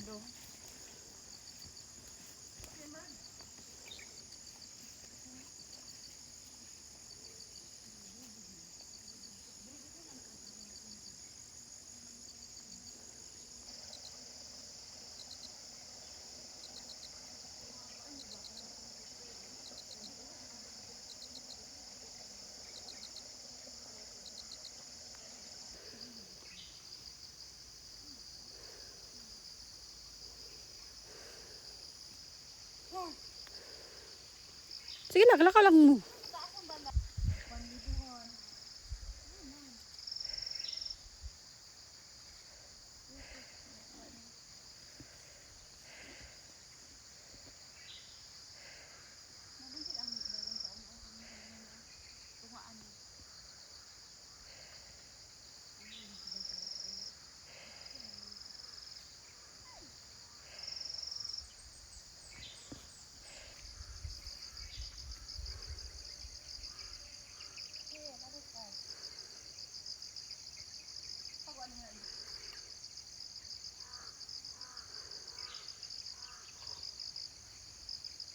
do. Sige lang, laka lang mo.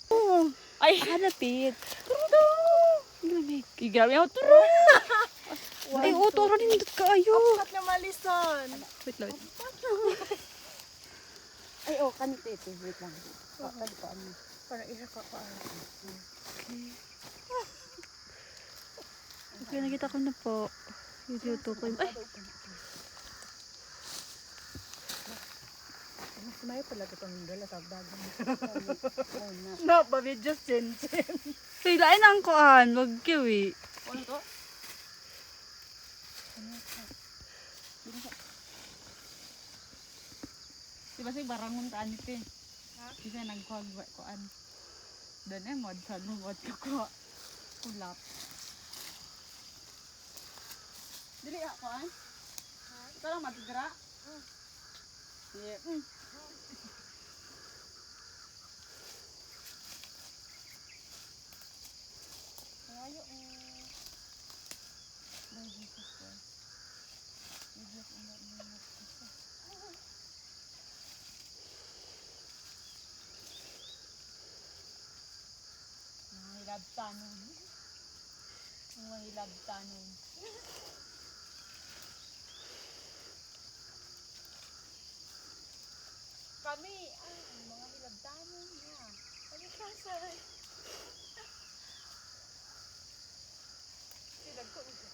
Oh, Ay, hanapit. turudo! Lamig. Grabe ako, turo. Ay, oo, turo din dito ka, ayo. Apat na malisan. Wait lang. Ay, oh, kanito ito. Wait lang. Bakal pa ano. Para isa ka pa. Okay, nakita ko na po. Ito ko. Ay, Kumayo pala itong dala sa dagang. Oh, na. No, babi just chin. hey, lain ang kuan. Wag kiwi. Ano to? Diba si barangon ka anit eh. Kasi nagkuhag kuan. Doon eh, mod sa lumot ko ko. Kulap. Dili ako kuan. Ito lang matigra. Yeah. Ayaw Mahilab tanon. Mahilab tanon. Kami, mga hilabdanon niya. Ano ka sa... Silag ko ito.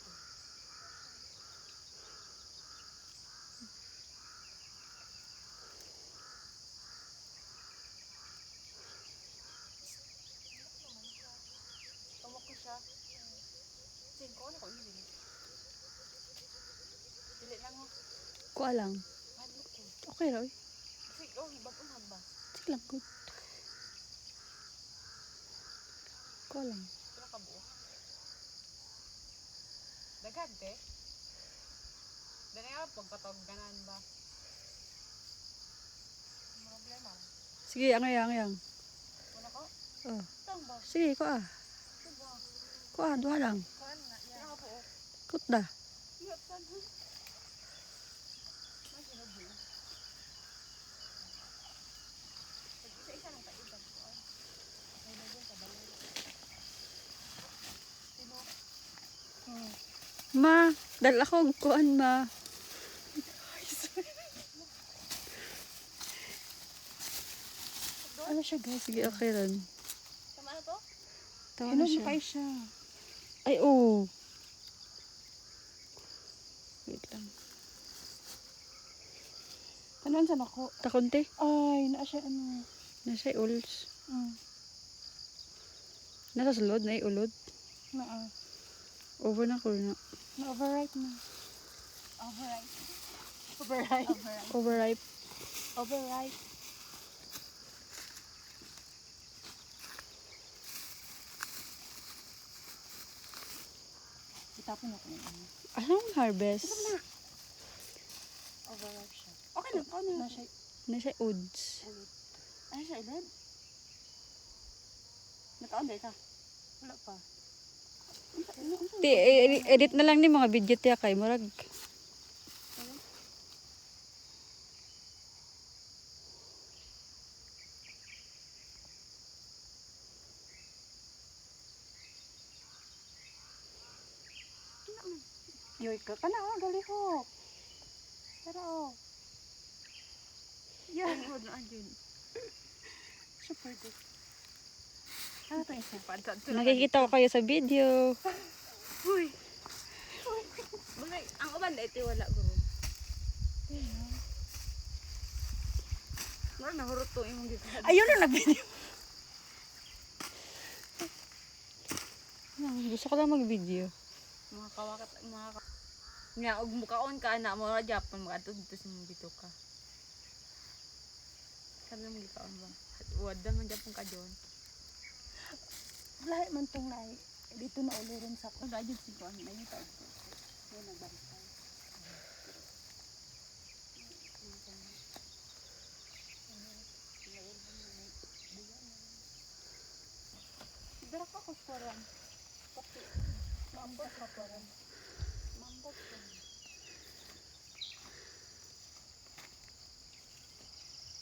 Tawag ko siya. Singko, ano ko hindi. Dili lang ako. Kuha lang. Hadlok ko. Okay, Roy. Sige, oh, hibag-on hamba. Sige lang, good. Kuha lang. Pero kabuo. Daghan, te. Dali nga, pagkatawag ganan ba? Problema. Sige, ang. Wala ko? Oh. Tang ba? Sige, kuha. Diba? Kuha, duha lang. Kuhan na. Yan ako po. Kutda. Iyot sa doon. May sinabi. Isa-isa lang tayo ibag ko. May bagay sa balay. Sino? Ma, dala akong kuan, ma. Ano siya, guys? Sige, okay rin. Tama na to? Tawa na siya. siya. Ay, oo. Wait lang. Kanon sa nako. Takunti. Ay, naa siya ano. Nasa uls. Mm. Nasa sulod, na ulod. Naa. Over na ko na. Na-overripe na. Overripe. Overripe. Overripe. Overripe. Itapon ako na ano. Anong harvest? Overripe siya. Okay lang. Ano na siya? Nasa uds. Ano siya ilad? Nakaonday ka? Wala pa. Edit na lang ni mga video tiya kay murag. Yoy ka. Kana oh, galihok. Tara oh. Yeah. Tungod na dyan. Super good. Ano to isa? Nakikita ko kayo sa video. Uy. Bagay, ang uban ito wala guro. Mura nahurot to imong gikahad. Ayun na nag-video. Gusto ko lang mag-video. Mga kawakat, mga ka... Nga, og mukaon ka na mo ra Japan makatug dito sa mong dito ka. Sabi mo gikaon ba? Wad man Japan ka diyon. Lahat man tong nai. Dito na ulirin sa ko. Wala jud siguro na yun tayo. Yan nagbantay. Dara ka ko skoran. Mambot ka pa rin. Mambot ka.